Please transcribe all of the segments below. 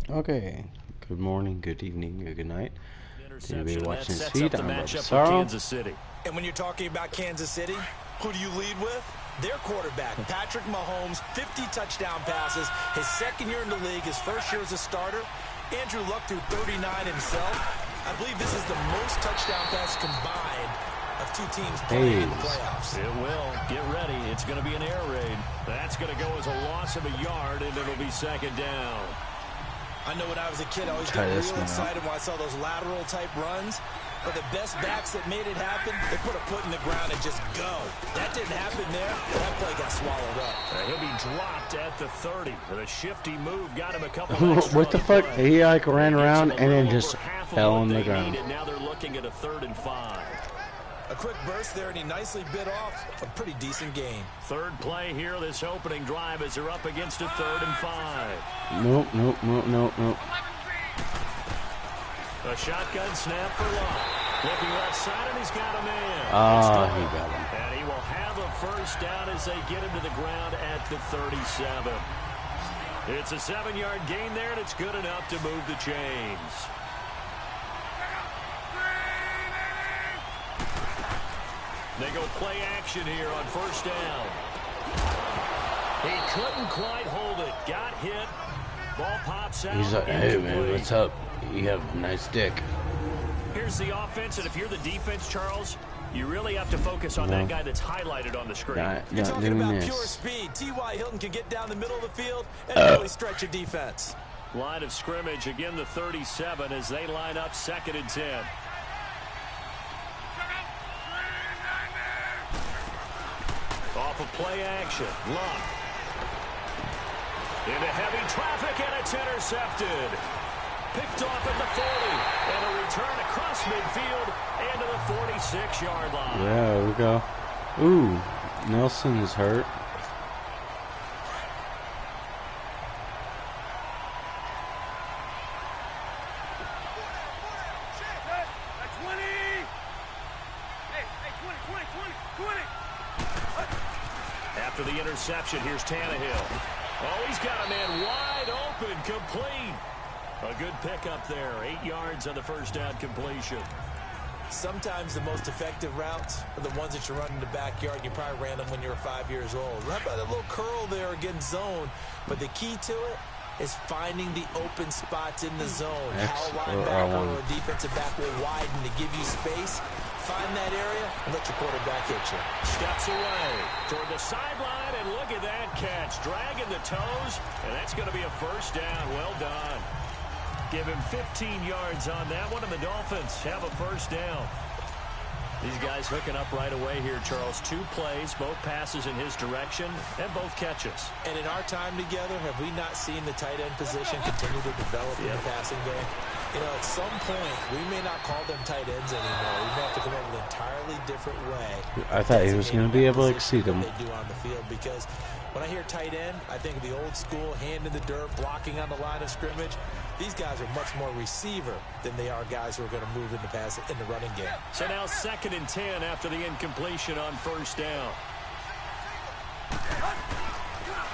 Okay, good morning, good evening, or good night. Today we're watching this feed. I'm Kansas City. And when you're talking about Kansas City, who do you lead with? Their quarterback, Patrick Mahomes, 50 touchdown passes, his second year in the league, his first year as a starter. Andrew Luck threw 39 himself. I believe this is the most touchdown pass combined of two teams playing in the playoffs. It will. Get ready. It's going to be an air raid. That's going to go as a loss of a yard, and it'll be second down. I know when I was a kid, I always got real excited when I saw those lateral-type runs. But the best backs that made it happen, they put a foot in the ground and just go. That didn't happen there. That play got swallowed up. He'll be dropped at the 30. With a shifty move, got him a couple what the fuck? He like ran around and then just fell on the ground. And now they're looking at a 3rd and 5. A quick burst there, and he nicely bit off a pretty decent game. Third play here, this opening drive, as they're up against a 3rd and 5. Nope. A shotgun snap for Luck. Looking left side, and he's got a man. He got him. And he will have a first down as they get him to the ground at the 37. It's a 7-yard gain there, and it's good enough to move the chains. They go play action here on first down. He couldn't quite hold it. Got hit. Ball pops out. He's like, hey, man, what's up? You have a nice dick. Here's the offense, and if you're the defense, Charles, you really have to focus on that guy that's highlighted on the screen. You're talking about pure speed. T.Y. Hilton can get down the middle of the field and really stretch a defense. Line of scrimmage, again, the 37 as they line up 2nd and 10. Off of play action, Luck. Into heavy traffic, and it's intercepted. Picked off at the 40, and a return across midfield and to the 46-yard line. Yeah, there we go. Ooh, Nelson is hurt. After the interception, here's Tannehill. Oh, he's got a man wide open, complete. A good pickup there, 8 yards on the first down completion. Sometimes the most effective routes are the ones that you run in the backyard. You probably ran them when you were 5 years old. Right by the little curl there against zone. But the key to it is finding the open spots in the zone. How a linebacker or a defensive back will widen to give you space. Find that area and let your quarterback hit you. Steps away toward the sideline, and look at that catch. Dragging the toes, and that's going to be a first down. Well done. Give him 15 yards on that one, and the Dolphins have a first down. These guys hooking up right away here, Charles. 2 plays, both passes in his direction, and both catches. And in our time together, have we not seen the tight end position continue to develop in the passing game? You know, at some point, we may not call them tight ends anymore. We may have to come up with an entirely different way. I thought he was going to be able to exceed them. They do on the field, because when I hear tight end, I think of the old school, hand in the dirt, blocking on the line of scrimmage. These guys are much more receiver than they are guys who are going to move in the pass in the running game. So now 2nd and 10 after the incompletion on first down.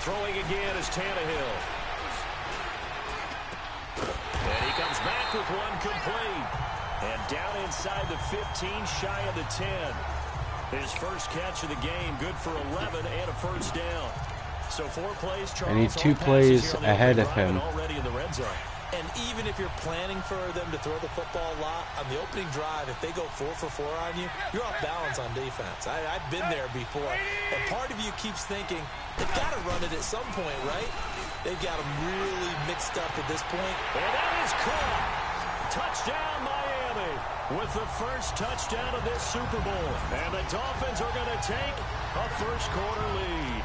Throwing again is Tannehill. And he comes back with one complete. And down inside the 15, shy of the 10. His first catch of the game, good for 11 and a first down. So 4 plays, Charles. I need 2 plays ahead of him. Already in the red zone. And even if you're planning for them to throw the football a lot, on the opening drive, if they go 4 for 4 on you, you're off balance on defense. I've been there before. And part of you keeps thinking, they've got to run it at some point, right? They've got them really mixed up at this point. And that is caught. Touchdown, Miami, with the first touchdown of this Super Bowl. And the Dolphins are going to take a first-quarter lead.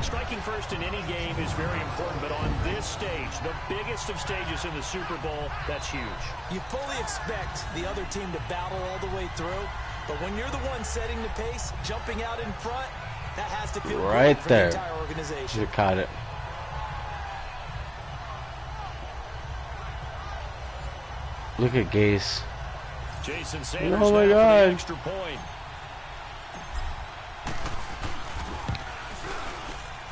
Striking first in any game is very important, but on this stage, the biggest of stages in the Super Bowl, that's huge. You fully expect the other team to battle all the way through, but when you're the one setting the pace, jumping out in front, that has to feel right good for there. the entire organization. You caught it. Look at Gase. Jason Sanders, oh my God. Extra point.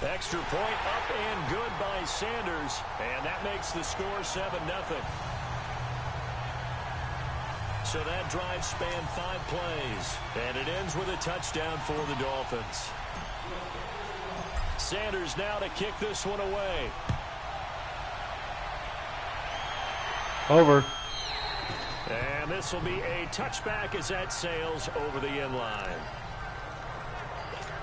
Extra point up and good by Sanders, and that makes the score 7-0. So that drive spanned 5 plays, and it ends with a touchdown for the Dolphins. Sanders now to kick this one away. Over. And this will be a touchback as that sails over the end line.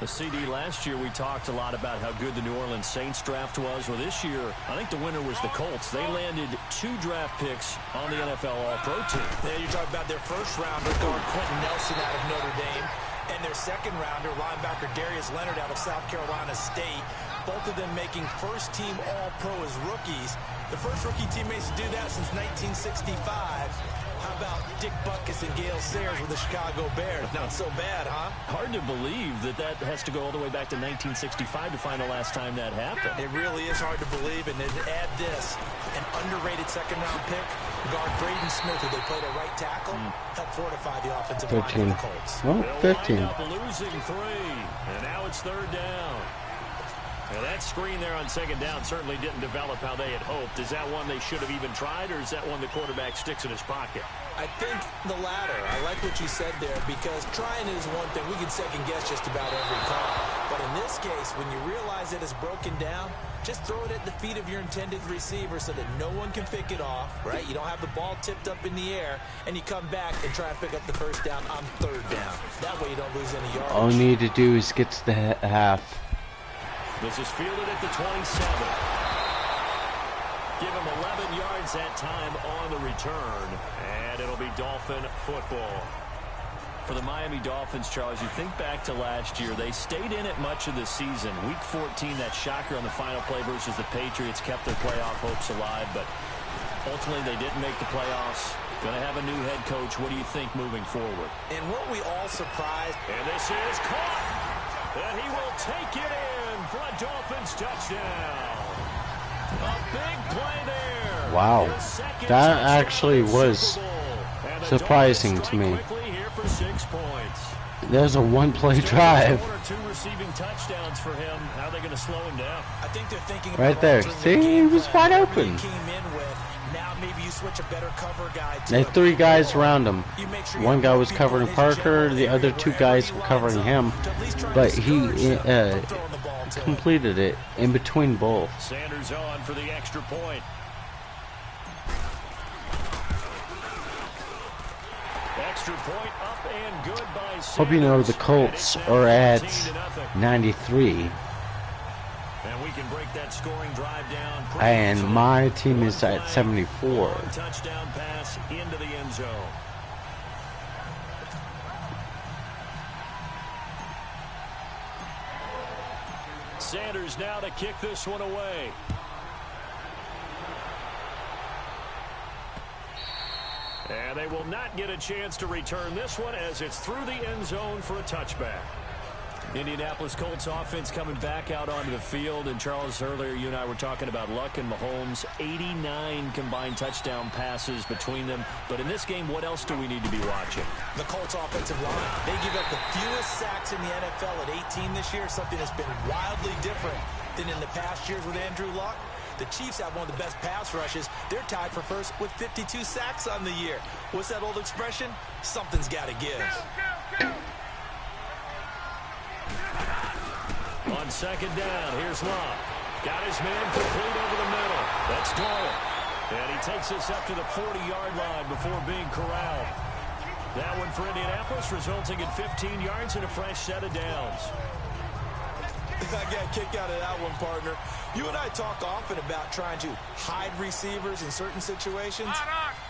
The CD last year, we talked a lot about how good the New Orleans Saints draft was. Well, this year, I think the winner was the Colts. They landed 2 draft picks on the NFL All-Pro team. Yeah, you're talking about their first-rounder, guard Quentin Nelson out of Notre Dame, and their second-rounder, linebacker Darius Leonard out of South Carolina State. Both of them making first-team All-Pro as rookies. The first rookie teammates to do that since 1965. How about Dick Butkus and Gale Sayers with the Chicago Bears? Not so bad, huh? Hard to believe that that has to go all the way back to 1965 to find the last time that happened. It really is hard to believe, and then add this, an underrated second-round pick, guard Braden Smith, who they played at right tackle, helped fortify the offensive line for the Colts. Oh, 15. They'll wind up losing 3, and now it's 3rd down. Now that screen there on second down certainly didn't develop how they had hoped. Is that one they should have even tried, or is that one the quarterback sticks in his pocket? I think the latter. I like what you said there, because trying is one thing. We can second guess just about every call. But in this case, when you realize it is broken down, just throw it at the feet of your intended receiver so that no one can pick it off, right? You don't have the ball tipped up in the air, and you come back and try and pick up the first down on 3rd down. That way you don't lose any yardage. All you need to do is get to the half. This is fielded at the 27. Give him 11 yards that time on the return, and it'll be Dolphin football. For the Miami Dolphins, Charles, you think back to last year, they stayed in it much of the season. Week 14, that shocker on the final play versus the Patriots kept their playoff hopes alive, but ultimately they didn't make the playoffs. Going to have a new head coach. What do you think moving forward? And weren't we all surprised? And this is caught, and he will take it in for a Dolphins touchdown. A big play there. Wow. That actually was surprising to me. There's a 1-play drive. 2 receiving touchdowns for him. How are they going to slow him down? I think they're thinking Right there. See, he was wide open. Now maybe you switch a better cover guy to They had 3 guys around him. One guy was covering Parker, the other 2 guys were covering him, but he completed it in between both. Sanders on for the extra point. Extra point up and good by Sanders. Hope you know the Colts are at 93. And we can break that scoring drive down. And my team is at 74. Touchdown pass into the end zone. Sanders now to kick this one away. And they will not get a chance to return this one as it's through the end zone for a touchback. Indianapolis Colts offense coming back out onto the field. And Charles, earlier you and I were talking about Luck and Mahomes. 89 combined touchdown passes between them. But in this game, what else do we need to be watching? The Colts offensive line. They give up the fewest sacks in the NFL at 18 this year, something that's been wildly different than in the past years with Andrew Luck. The Chiefs have one of the best pass rushes. They're tied for first with 52 sacks on the year. What's that old expression? Something's got to give. On second down, here's Luck. Got his man complete over the middle. That's Doyle. And he takes us up to the 40-yard line before being corralled. That one for Indianapolis, resulting in 15 yards and a fresh set of downs. I got a kick out of that one, partner. You and I talk often about trying to hide receivers in certain situations,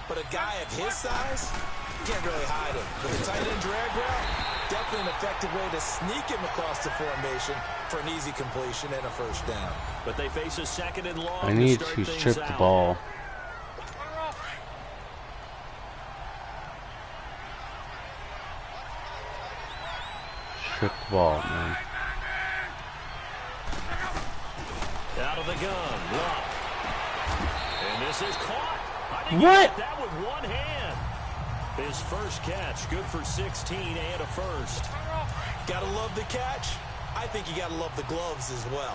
but a guy of his size, can't really hide him. But the tight end drag route, definitely an effective way to sneak him across the formation for an easy completion and a first down. But they face a second and long. I need to strip the ball. Strip the ball, man. Out of the gun, Luck. And this is caught. What? That with one hand. His first catch, good for 16 and a first. Gotta love the catch. I think you got to love the gloves as well.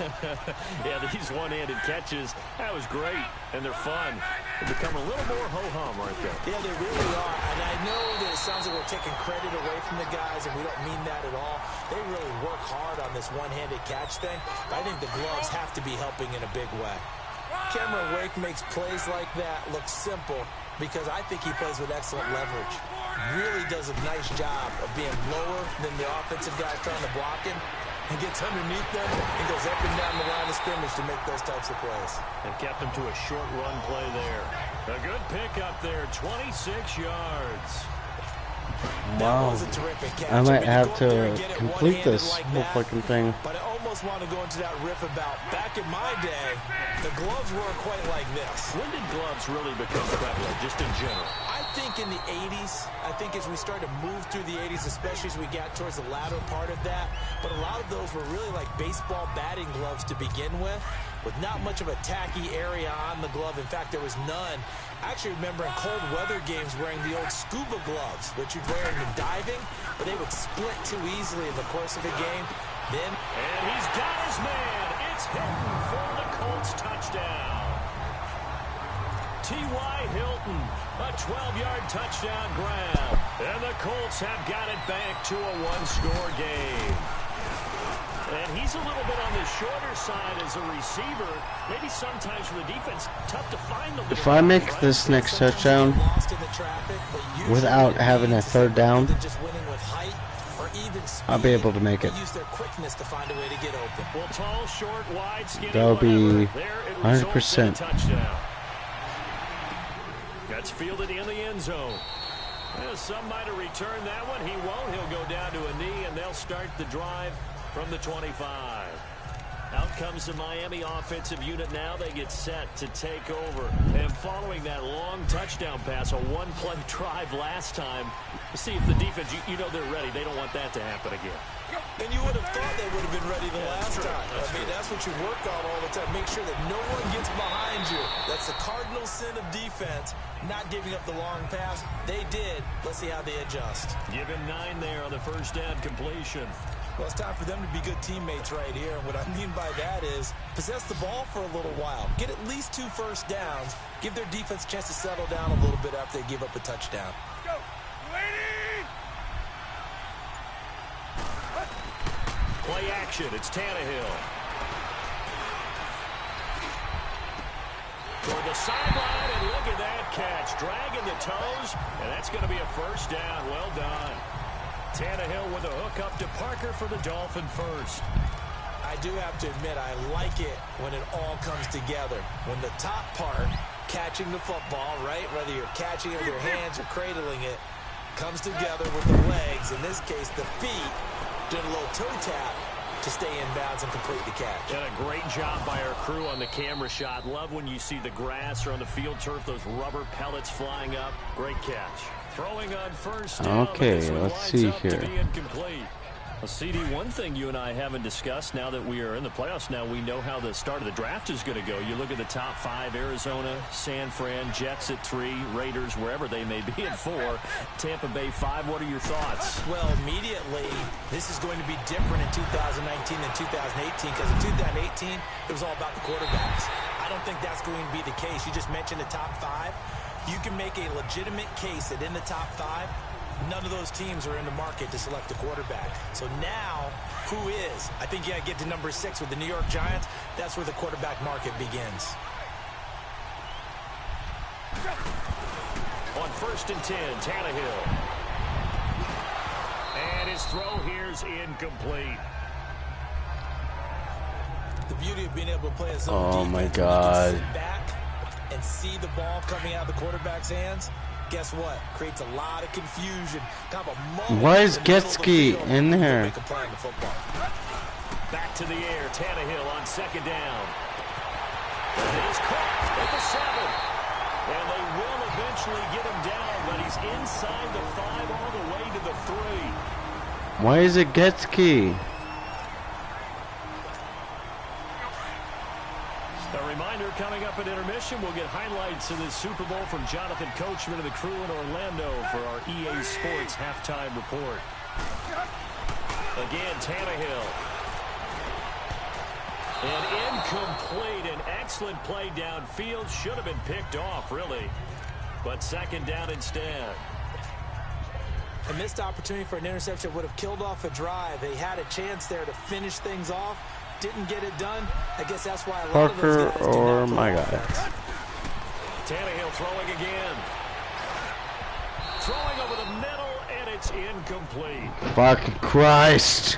Yeah, these one-handed catches, that was great, and they're fun. They become a little more ho-hum, aren't they? Yeah, they really are, and I know that it sounds like we're taking credit away from the guys, and we don't mean that at all. They really work hard on this one-handed catch thing, but I think the gloves have to be helping in a big way. Cameron Wake makes plays like that look simple because I think he plays with excellent leverage. Really does a nice job of being lower than the offensive guy trying to block him, and gets underneath them and goes up and down the line of scrimmage to make those types of plays. And kept him to a short run play there. A good pickup there, 26 yards. Wow. I might have to complete this whole fucking thing. But I almost want to go into that riff about back in my day, the gloves were quite like this. When did gloves really become prevalent, just in general? I think in the 80s. I think as we started to move through the 80s, especially as we got towards the latter part of that. But a lot of those were really like baseball batting gloves to begin with not much of a tacky area on the glove. In fact, there was none. I actually remember in cold weather games wearing the old scuba gloves, which you'd wear in diving, but they would split too easily in the course of a game. And he's got his man. It's Hilton for the Colts touchdown. T.Y. Hilton, a 12-yard touchdown grab. And the Colts have got it back to a one-score game. And he's a little bit on the shorter side as a receiver. Maybe sometimes for the defense, tough to find the. If I make this next touchdown without having a third down, I'll be able to make it. That'll be 100%. That's fielded in the end zone. Well, some might have returned that one. He won't. He'll go down to a knee, and they'll start the drive from the 25. Out comes the Miami offensive unit now. They get set to take over. And following that long touchdown pass, a one-play drive last time, to see if the defense, you know they're ready. They don't want that to happen again. And you would have thought they would have been ready the last time. That's what you work on all the time. Make sure that no one gets behind you. That's the cardinal sin of defense, not giving up the long pass. They did. Let's see how they adjust. Give him 9 there on the first down completion. Well, it's time for them to be good teammates right here. And what I mean by that is possess the ball for a little while. Get at least 2 first downs. Give their defense a chance to settle down a little bit after they give up a touchdown. Go, lady! Play action. It's Tannehill. For the sideline, and look at that catch. Dragging the toes, and that's going to be a first down. Well done. Tannehill with a hook up to Parker for the Dolphin first. I do have to admit, I like it when it all comes together. When the top part, catching the football, right, whether you're catching it with your hands or cradling it, comes together with the legs, in this case the feet, doing a little toe tap to stay in bounds and complete the catch. And a great job by our crew on the camera shot. Love when you see the grass or on the field turf, those rubber pellets flying up. Great catch. Throwing on first down. Okay, let's see here. Well, CD, one thing you and I haven't discussed now that we are in the playoffs now, we know how the start of the draft is going to go. You look at the top 5, Arizona, San Fran, Jets at 3, Raiders, wherever they may be at 4, Tampa Bay 5. What are your thoughts? Well, immediately, this is going to be different in 2019 than 2018 because in 2018, it was all about the quarterbacks. I don't think that's going to be the case. You just mentioned the top 5. You can make a legitimate case that in the top 5, none of those teams are in the market to select a quarterback. So now, who is? I think you got to get to number 6 with the New York Giants. That's where the quarterback market begins. On 1st and 10, Tannehill. And his throw here's incomplete. The beauty of being able to play a zone oh defense, my God. sit back and see the ball coming out of the quarterback's hands. Guess what? Creates a lot of confusion. Kind of a why is Getsky in there? Back to the air. Tannehill on 2nd down. He's caught at the 7. And they will eventually get him down, but he's inside the 5 all the way to the 3. Why is it Getsky? A reminder, coming up at intermission, we'll get highlights of this Super Bowl from Jonathan Coachman and the crew in Orlando for our EA Sports halftime report. Again, Tannehill. And incomplete. An excellent play downfield. Should have been picked off, really. But second down instead. A missed opportunity for an interception would have killed off a drive. They had a chance there to finish things off. Didn't get it done. I guess that's why a lot of those guys do not play my offense. guy. Tannehill throwing again. Throwing over the middle, and it's incomplete. Fucking Christ.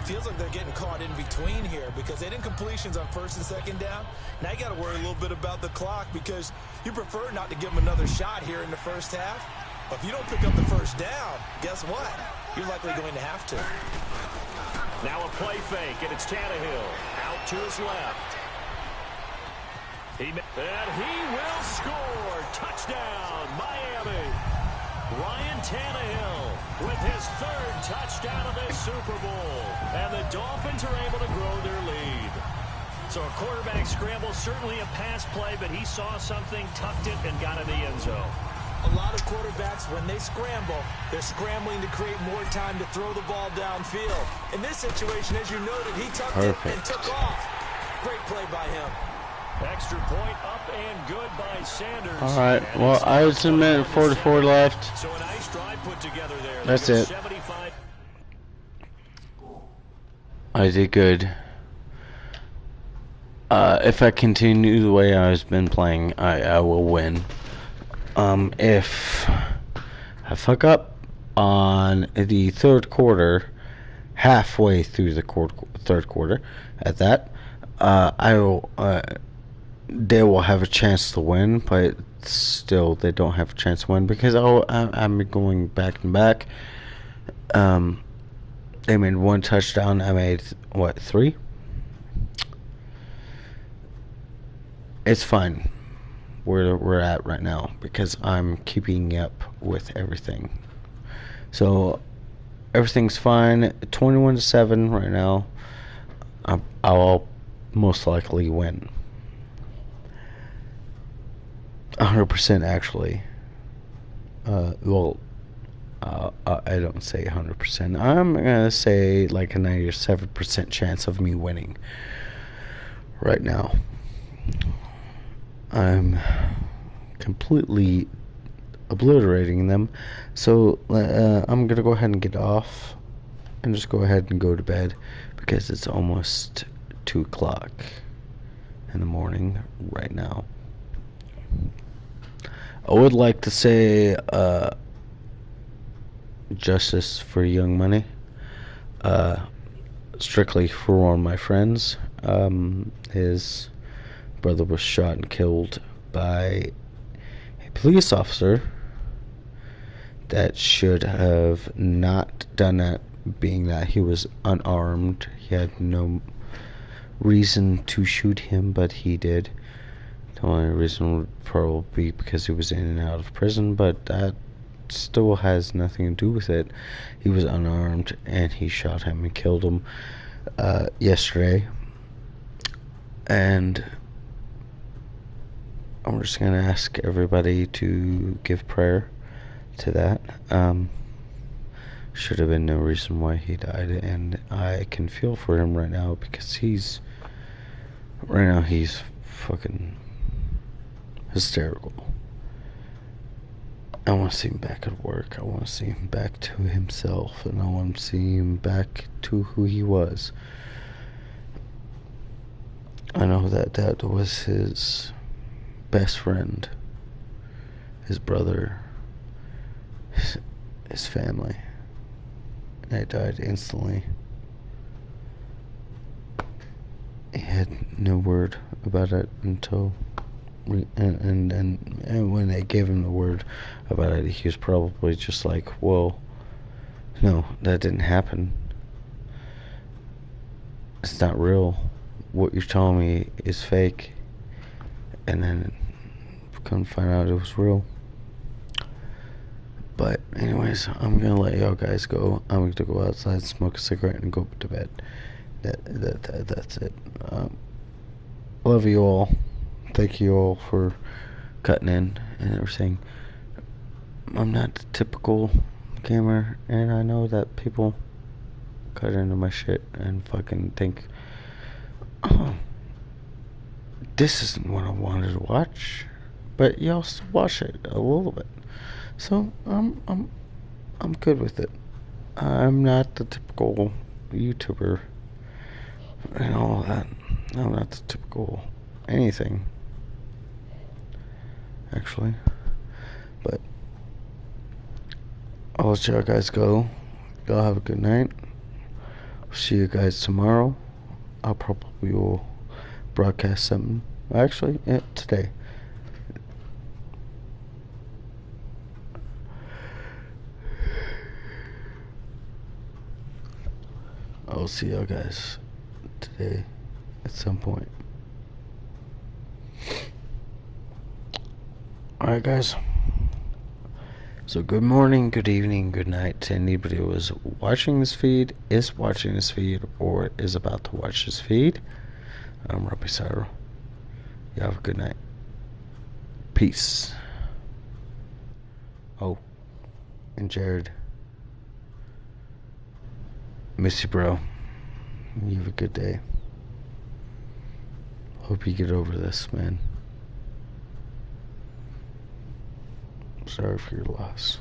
Feels like they're getting caught in between here because they did incompletions on first and second down. Now you got to worry a little bit about the clock because you prefer not to give them another shot here in the first half. But if you don't pick up the first down, guess what? You're likely going to have to. Now a play fake, and it's Tannehill out to his left. And he will score. Touchdown, Miami. Ryan Tannehill with his third touchdown of this Super Bowl. And the Dolphins are able to grow their lead. So a quarterback scramble, certainly a pass play, but he saw something, tucked it, and got in the end zone. A lot of quarterbacks, when they scramble, they're scrambling to create more time to throw the ball downfield. In this situation, as you noted, he tucked it and took off. Great play by him. Extra point up and good by Sanders. All right. Well, I was a minute 44 left. So a nice drive put together there. That's it. 75. I did good. If I continue the way I've been playing, I will win. If I fuck up on the third quarter, halfway through the third quarter, at that, I will. They will have a chance to win, but still they don't have a chance to win because I'm going back and back. They made one touchdown. I made what, 3? It's fine where we're at right now because I'm keeping up with everything. So everything's fine. 21-7 right now. I'll most likely win. 100% actually. I don't say 100%. I'm gonna say like a 97% chance of me winning right now. I'm completely obliterating them, so I'm gonna go ahead and get off and just go ahead and go to bed because it's almost 2 o'clock in the morning right now. I would like to say justice for Young Money, strictly for one of my friends. His brother was shot and killed by a police officer that should have not done that, being that he was unarmed. He had no reason to shoot him, but he did. The only reason would probably be because he was in and out of prison, but that still has nothing to do with it. He was unarmed and he shot him and killed him yesterday. And I'm just gonna ask everybody to give prayer to that. Should have been no reason why he died, and I can feel for him right now because he's fucking hysterical. I want to see him back at work. I want to see him back to himself, and I want to see him back to who he was. I know that was his best friend, his brother, his family. And they died instantly. He had no word about it until and when they gave him the word about it, he was probably just like, well, no, that didn't happen. It's not real. What you're telling me is fake. And then couldn't find out it was real. But anyways, I'm gonna let y'all guys go. I'm gonna go outside, smoke a cigarette, and go to bed. That's it. Love you all. Thank you all for cutting in and everything. I'm not the typical gamer, and I know that people cut into my shit and fucking think oh, this isn't what I wanted to watch, but y'all still watch it a little bit. So I'm good with it. I'm not the typical YouTuber and all that. I'm not the typical anything, actually. But I'll let y'all guys go. Y'all have a good night. See you guys tomorrow. I'll probably will broadcast something. Actually, yeah, today. I'll see y'all guys today at some point. Alright, guys. So good morning, good evening, good night to anybody who is watching this feed, is watching this feed, or is about to watch this feed. I'm ROBBIISORROW. You have a good night. Peace. Oh, and Jared. Miss you, bro. You have a good day. Hope you get over this, man. Sorry for your loss.